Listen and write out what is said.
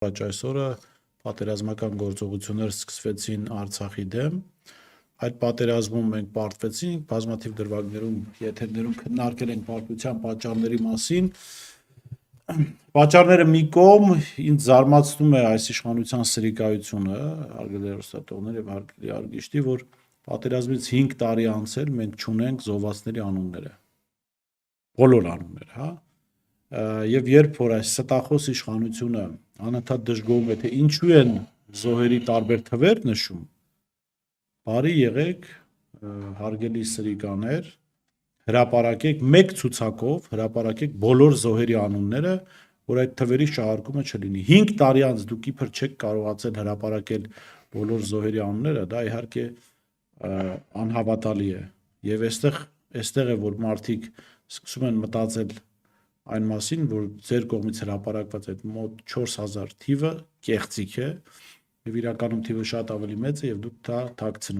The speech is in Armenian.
Այսօրը պատերազմական գործողություններ սկսվեցին Արցախի դեմ, այդ պատերազմում մենք պարտվեցինք, բազմաթիվ դրվագներում, եթերներում քննարկել ենք պարտության պատճառների մասին, պատճառները մի կողմ, ինձ զարմացնում է այս իշխանության սրիկայությունը, հարգելի հեռուստատողներ եւ հարգելի արգիշտի, որ պատերազմից 5 տարի անցել մենք չունենք զոհվածների անունները, բոլոր անունները, հա, եւ երբ որ այս ստախոս իշխանությունը անընդհատ դժգոհում է, թե ինչու են զոհերի տարբեր թվեր նշում, բարի եղեք, հարգելի սրիկաներ, հրապարակեք մեկ ցուցակով, հրապարակեք բոլոր զոհերի անունները, որ այդ թվերի շահարկումը չլինի։ 5 տարի անց դուք իբր չեք կարողացել հրապարակել բոլոր զոհերի անունները, դա իհարկե անհավատալի է։ Եվ այստեղ է, որ մարդիկ սկսում են մտածել այն մասին, որ ձեր կողմից հրապարակված այդ մոտ 4000 թիվը կեղծիք է, եւ իրականում թիվը շատ ավելի մեծ է եւ դուք դա թաքցնում